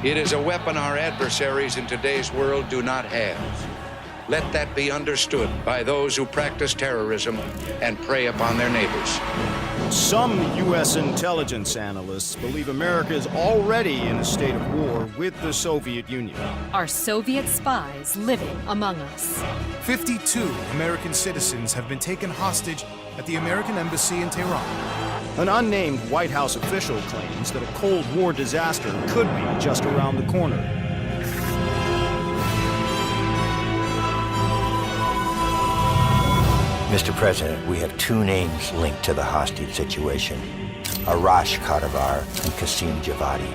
It is a weapon our adversaries in today's world do not have. Let that be understood by those who practice terrorism and prey upon their neighbors. Some U.S. intelligence analysts believe America is already in a state of war with the Soviet Union. Are Soviet spies living among us? 52 American citizens have been taken hostage at the American embassy in Tehran. An unnamed White House official claims that a Cold War disaster could be just around the corner. Mr. President, we have two names linked to the hostage situation. Arash Kadivar and Qasim Javadi.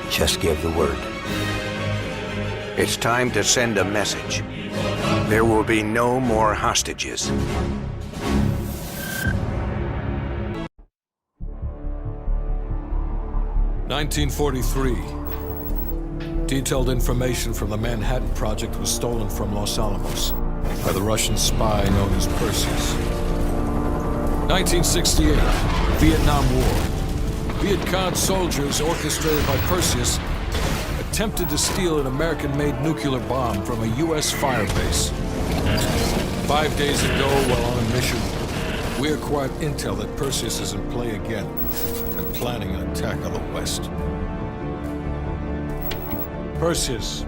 Just give the word. It's time to send a message. There will be no more hostages. "1943. Detailed information from the Manhattan Project was stolen from Los Alamos by the Russian spy known as Perseus. 1968, Vietnam War. Viet Cong soldiers, orchestrated by Perseus, attempted to steal an American-made nuclear bomb from a U.S. firebase. 5 days ago, while on a mission, we acquired intel that Perseus is in play again and planning an attack on the West. Perseus.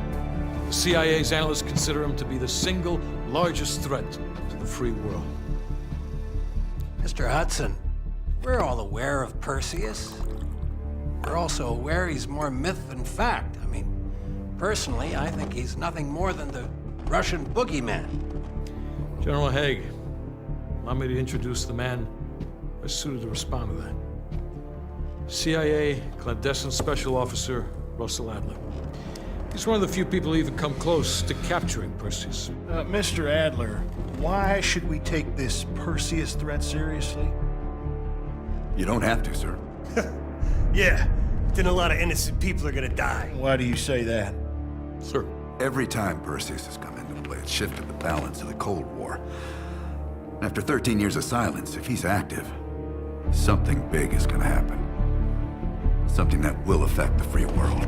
The CIA's analysts consider him to be the single largest threat to the free world. Mr. Hudson, we're all aware of Perseus. We're also aware he's more myth than fact. I mean, personally, I think he's nothing more than the Russian boogeyman. General Haig, allow me to introduce the man best suited to respond to that. CIA clandestine special officer Russell Adler. He's one of the few people who even come close to capturing Perseus. Mr. Adler, why should we take this Perseus threat seriously? You don't have to, sir. Yeah, then a lot of innocent people are gonna die. Why do you say that? Sir. Every time Perseus has come into play, it's shifted the balance of the Cold War. After 13 years of silence, if he's active, something big is gonna happen. Something that will affect the free world.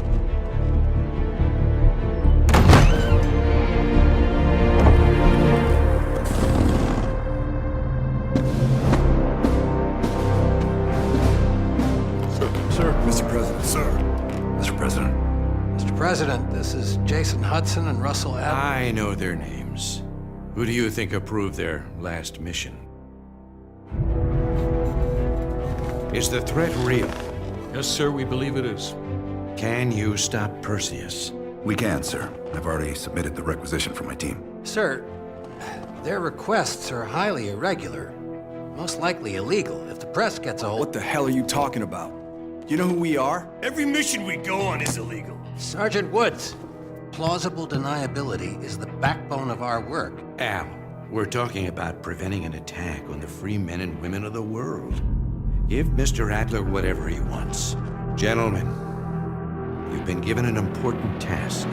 Mr. President, sir. Mr. President. Mr. President, this is Jason Hudson and Russell Adler. I know their names. Who do you think approved their last mission? Is the threat real? Yes, sir, we believe it is. Can you stop Perseus? We can, sir. I've already submitted the requisition for my team. Sir, their requests are highly irregular. Most likely illegal. If the press gets a hold... What the hell are you talking about? You know who we are? Every mission we go on is illegal. Sergeant Woods, plausible deniability is the backbone of our work. Al, we're talking about preventing an attack on the free men and women of the world. Give Mr. Adler whatever he wants. Gentlemen, you've been given an important task.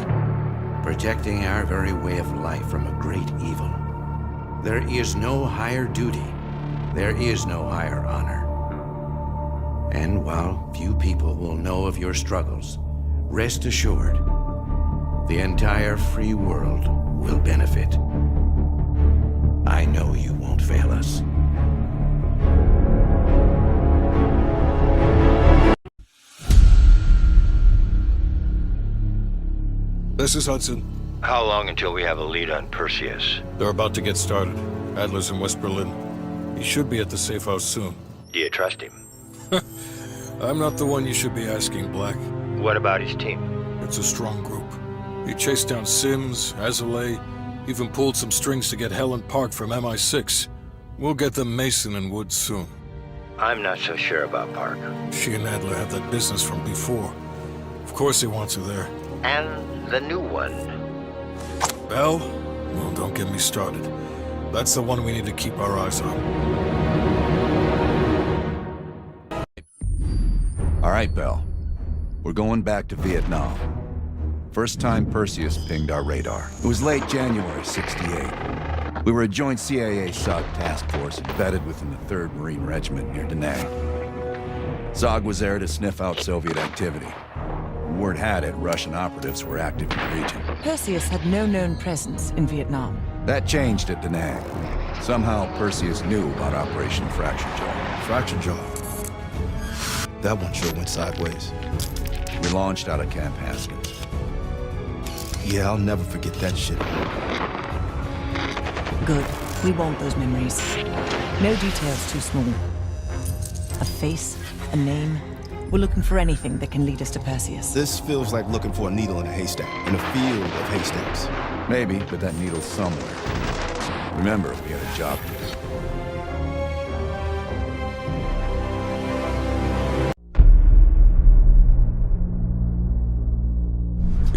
Protecting our very way of life from a great evil. There is no higher duty. There is no higher honor. And while few people will know of your struggles, rest assured, the entire free world will benefit. I know you won't fail us. This is Hudson. How long until we have a lead on Perseus? They're about to get started. Adler's in West Berlin. He should be at the safe house soon. Do you trust him? I'm not the one you should be asking, Black. What about his team? It's a strong group. He chased down Sims, Azalea, even pulled some strings to get Helen Park from MI6. We'll get them Mason and Woods soon. I'm not so sure about Park. She and Adler have that business from before. Of course he wants her there. And the new one. Bell? Well, don't get me started. That's the one we need to keep our eyes on. All right, Bell. We're going back to Vietnam. First time Perseus pinged our radar. It was late January '68. We were a joint CIA-SOG task force embedded within the 3rd Marine Regiment near Da Nang. SOG was there to sniff out Soviet activity. word had it Russian operatives were active in the region. Perseus had no known presence in Vietnam. That changed at Da Nang. Somehow Perseus knew about Operation Fracture Jaw. Fracture Jaw. That one sure went sideways. We launched out of Camp Haskins. Yeah, I'll never forget that shit. Good. We want those memories. No details too small. A face, a name. We're looking for anything that can lead us to Perseus. This feels like looking for a needle in a haystack, in a field of haystacks. Maybe, but that needle's somewhere. Remember, we had a job to do.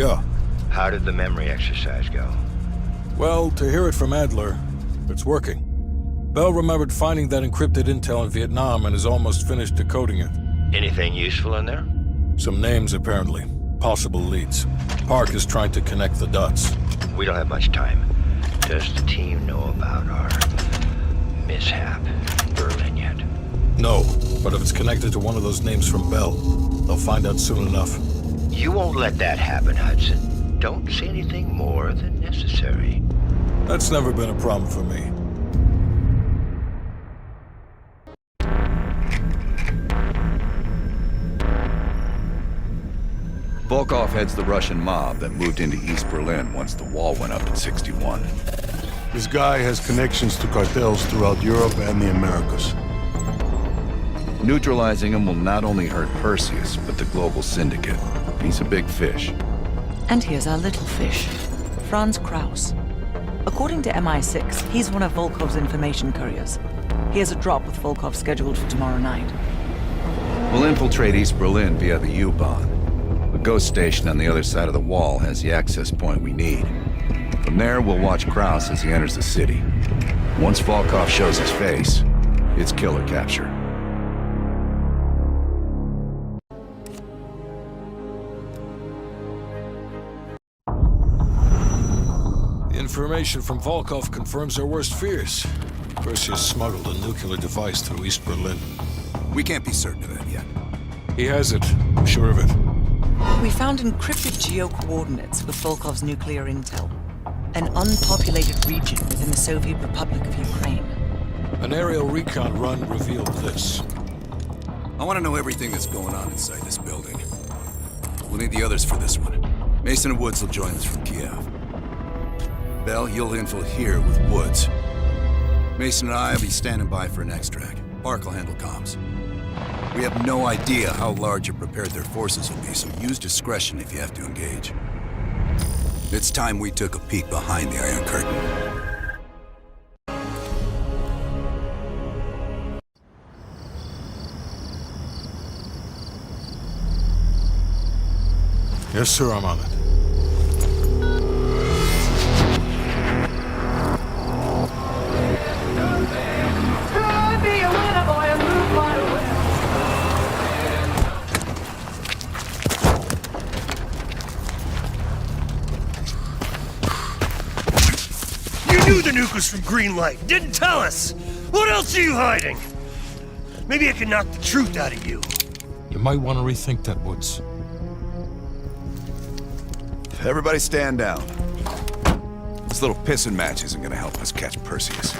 Yeah. How did the memory exercise go? Well, to hear it from Adler, it's working. Bell remembered finding that encrypted intel in Vietnam and is almost finished decoding it. Anything useful in there? Some names, apparently. Possible leads. Park is trying to connect the dots. We don't have much time. Does the team know about our mishap in Berlin yet? No, but if it's connected to one of those names from Bell, they'll find out soon enough. You won't let that happen, Hudson. Don't say anything more than necessary. That's never been a problem for me. Volkov heads the Russian mob that moved into East Berlin once the wall went up in '61. This guy has connections to cartels throughout Europe and the Americas. Neutralizing him will not only hurt Perseus, but the global syndicate. He's a big fish. And here's our little fish, Franz Kraus. According to MI6, he's one of Volkov's information couriers. He has a drop with Volkov scheduled for tomorrow night. We'll infiltrate East Berlin via the U-Bahn. The ghost station on the other side of the wall has the access point we need. From there, we'll watch Kraus as he enters the city. Once Volkov shows his face, it's killer capture. The information from Volkov confirms our worst fears. Perseus smuggled a nuclear device through East Berlin. We can't be certain of that yet. He has it. I'm sure of it. We found encrypted geo-coordinates with Volkov's nuclear intel. An unpopulated region within the Soviet Republic of Ukraine. An aerial recon run revealed this. I want to know everything that's going on inside this building. We'll need the others for this one. Mason and Woods will join us from Kiev. Bell, you'll infil here with Woods. Mason and I will be standing by for an extract. Park will handle comms. We have no idea how large or prepared their forces will be, so use discretion if you have to engage. It's time we took a peek behind the Iron Curtain. Yes, sir, I'm on it. You knew the nuke was from Green Light. Didn't tell us. What else are you hiding? Maybe I can knock the truth out of you. You might want to rethink that, Woods. Everybody stand down. This little pissing match isn't gonna help us catch Perseus.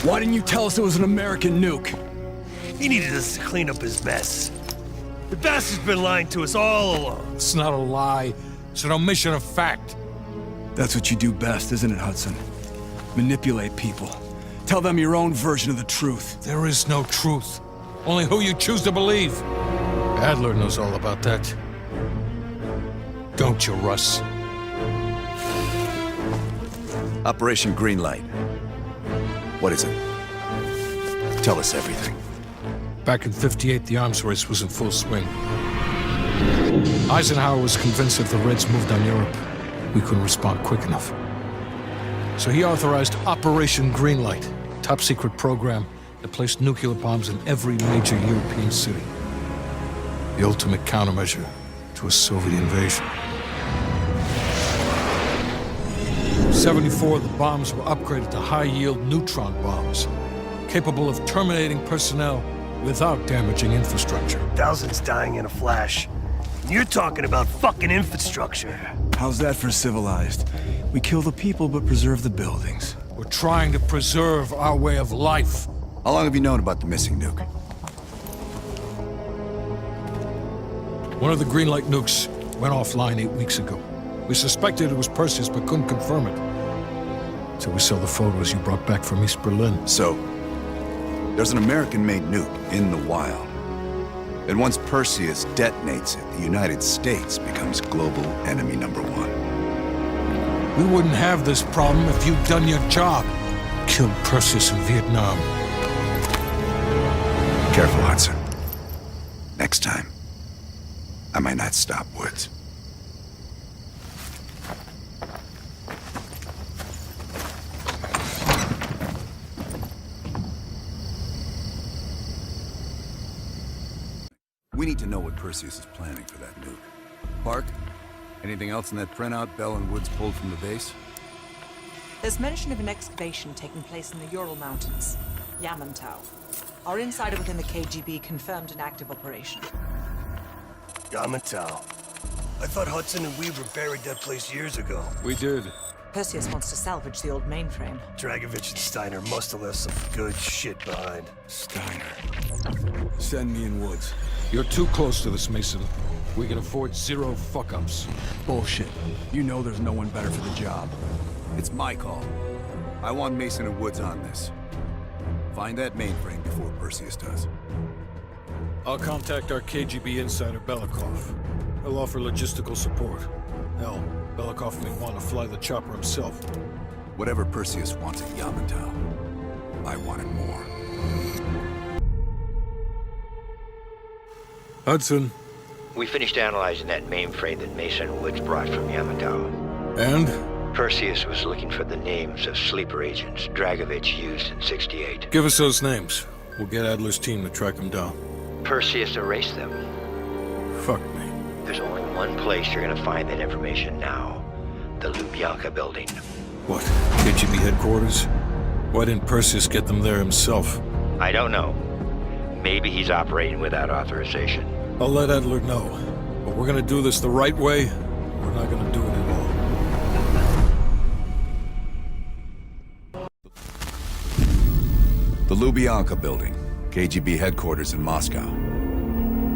Why didn't you tell us it was an American nuke? He needed us to clean up his mess. The bastard's been lying to us all along. It's not a lie. It's an omission of fact. That's what you do best, isn't it, Hudson? Manipulate people. Tell them your own version of the truth. There is no truth. Only who you choose to believe. Adler knows all about that. Don't you, Russ? Operation Greenlight. What is it? Tell us everything. Back in '58, the arms race was in full swing. Eisenhower was convinced if the Reds moved on Europe, we couldn't respond quick enough. So he authorized Operation Greenlight, a top-secret program that placed nuclear bombs in every major European city. The ultimate countermeasure to a Soviet invasion. 74 of the bombs were upgraded to high-yield neutron bombs, capable of terminating personnel without damaging infrastructure. Thousands dying in a flash. You're talking about fucking infrastructure. How's that for civilized? We kill the people but preserve the buildings. We're trying to preserve our way of life. How long have you known about the missing nuke? One of the green light nukes went offline 8 weeks ago. We suspected it was Perseus, but couldn't confirm it. So we saw the photos you brought back from East Berlin. So, there's an American-made nuke in the wild. And once Perseus detonates it, the United States becomes global enemy #1. We wouldn't have this problem if you'd done your job. Killed Perseus in Vietnam. Careful, Hudson. Next time, I might not stop Woods. We need to know what Perseus is planning for that nuke. Park, anything else in that printout Bell and Woods pulled from the base? There's mention of an excavation taking place in the Ural Mountains, Yamantau. Our insider within the KGB confirmed an active operation. Yamantau. I thought Hudson and Weaver buried that place years ago. We did. Perseus wants to salvage the old mainframe. Dragovich and Steiner must have left some good shit behind. Steiner. Send me in Woods. You're too close to this, Mason. We can afford 0 fuck-ups. Bullshit. You know there's no one better for the job. It's my call. I want Mason and Woods on this. Find that mainframe before Perseus does. I'll contact our KGB insider, Belikov. He'll offer logistical support. Hell, Belikov may want to fly the chopper himself. Whatever Perseus wants at Yamantau, I want it more. Hudson. We finished analyzing that mainframe that Mason and Woods brought from Yamantau. And? Perseus was looking for the names of sleeper agents Dragovich used in '68. Give us those names. We'll get Adler's team to track them down. Perseus erased them. Fuck me. There's only one place you're gonna find that information now. The Lubyanka building. What? KGB headquarters? Why didn't Perseus get them there himself? I don't know. Maybe he's operating without authorization. I'll let Adler know. But we're gonna do this the right way, or we're not gonna do it at all. The Lubyanka building, KGB headquarters in Moscow.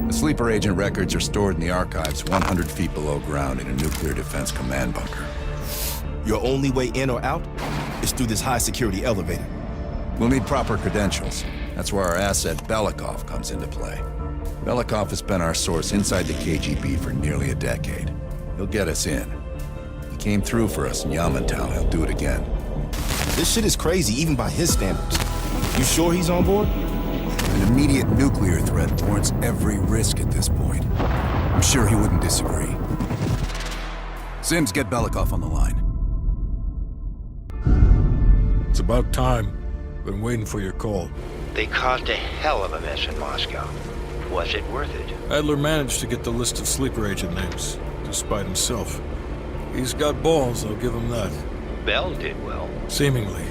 The sleeper agent records are stored in the archives 100 feet below ground in a nuclear defense command bunker. Your only way in or out is through this high-security elevator. We'll need proper credentials. That's where our asset Belikov comes into play. Belikov has been our source inside the KGB for nearly a decade. He'll get us in. He came through for us in Yamantau. He'll do it again. This shit is crazy, even by his standards. You sure he's on board? An immediate nuclear threat warrants every risk at this point. I'm sure he wouldn't disagree. Sims, get Belikov on the line. It's about time. Been waiting for your call. They caused a hell of a mess in Moscow. Was it worth it? Adler managed to get the list of sleeper agent names, despite himself. He's got balls, I'll give him that. Bell did well. Seemingly.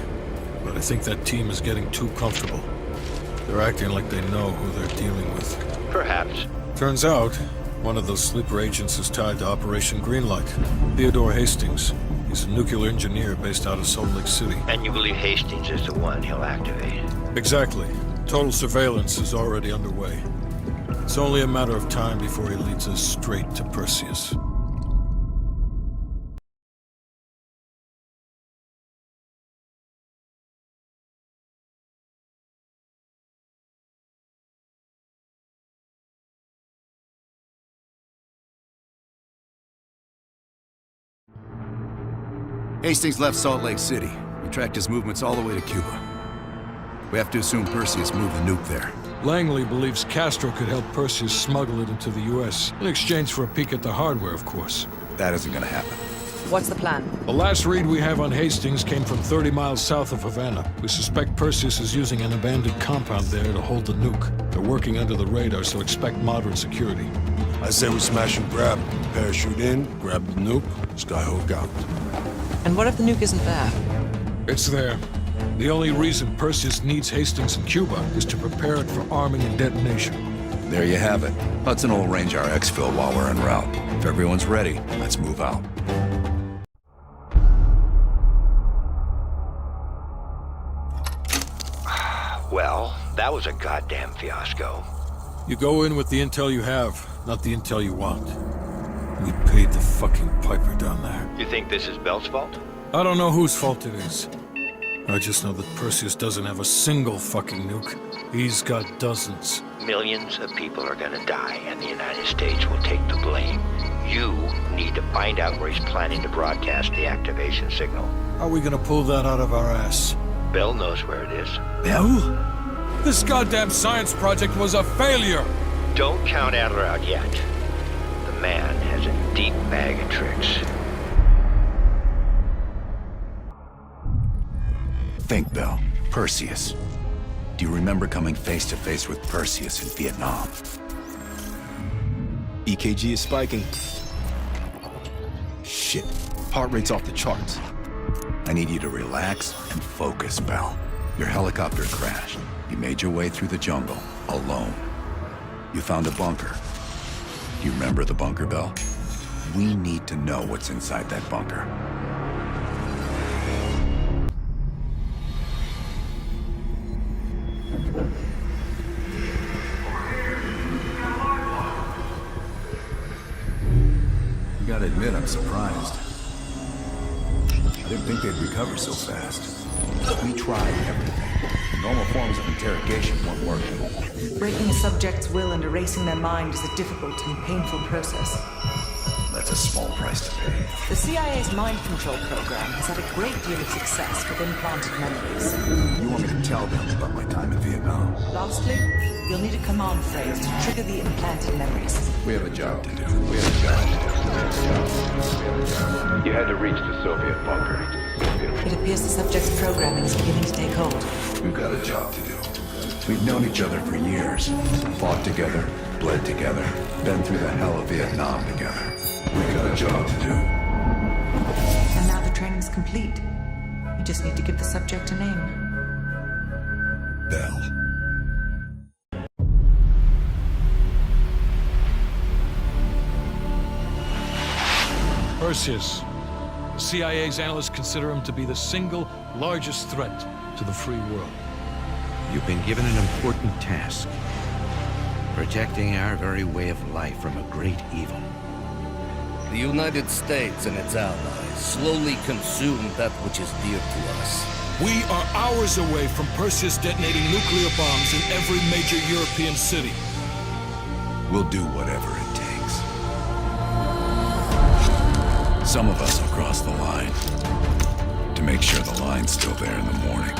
But I think that team is getting too comfortable. They're acting like they know who they're dealing with. Perhaps. Turns out, one of those sleeper agents is tied to Operation Greenlight. Theodore Hastings. He's a nuclear engineer based out of Salt Lake City. And you believe Hastings is the one he'll activate? Exactly. Total surveillance is already underway. It's only a matter of time before he leads us straight to Perseus. Hastings left Salt Lake City. We tracked his movements all the way to Cuba. We have to assume Perseus moved the nuke there. Langley believes Castro could help Perseus smuggle it into the U.S. in exchange for a peek at the hardware, of course. That isn't gonna happen. What's the plan? The last read we have on Hastings came from 30 miles south of Havana. We suspect Perseus is using an abandoned compound there to hold the nuke. They're working under the radar, so expect moderate security. I say we smash and grab. Parachute in, grab the nuke, skyhook out. And what if the nuke isn't there? It's there. The only reason Perseus needs Hastings in Cuba is to prepare it for arming and detonation. There you have it. Hudson will arrange our exfil while we're en route. If everyone's ready, let's move out. Well, that was a goddamn fiasco. You go in with the intel you have, not the intel you want. We paid the fucking piper down there. You think this is Bell's fault? I don't know whose fault it is. I just know that Perseus doesn't have a single fucking nuke. He's got dozens. Millions of people are gonna die, and the United States will take the blame. You need to find out where he's planning to broadcast the activation signal. How are we gonna pull that out of our ass? Bell knows where it is. Bell? This goddamn science project was a failure! Don't count Adler out yet. The man has a deep bag of tricks. Think, Bell. Perseus. Do you remember coming face to face with Perseus in Vietnam? EKG is spiking. Shit. Heart rate's off the charts. I need you to relax and focus, Bell. Your helicopter crashed. You made your way through the jungle, alone. You found a bunker. Do you remember the bunker, Bell? We need to know what's inside that bunker. You gotta admit, I'm surprised. I didn't think they'd recover so fast. We tried everything. Normal forms of interrogation weren't working. Breaking a subject's will and erasing their mind is a difficult and painful process. That's a small price to pay. The CIA's mind control program has had a great deal of success with implanted memories. You want me to tell them about my time in Vietnam? Lastly, you'll need a command phrase to trigger the implanted memories. We have a job to do. We have a job to do. You had to reach the Soviet bunker. It appears the subject's programming is beginning to take hold. We've got a job to do. We've known each other for years. Fought together, bled together, been through the hell of Vietnam together. We've got a job to do. And now the training's complete. You just need to give the subject a name. Bell. Perseus. The CIA's analysts consider him to be the single largest threat to the free world. You've been given an important task. Protecting our very way of life from a great evil. The United States and its allies slowly consume that which is dear to us. We are hours away from Perseus detonating nuclear bombs in every major European city. We'll do whatever it takes. Some of us will cross the line to make sure the line's still there in the morning.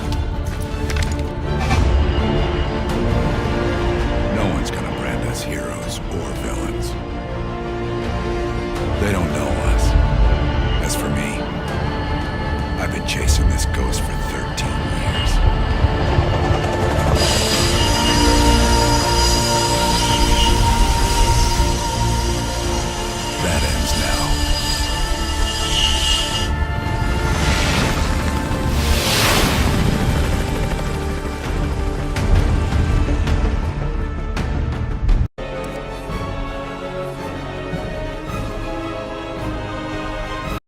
No one's gonna brand us heroes or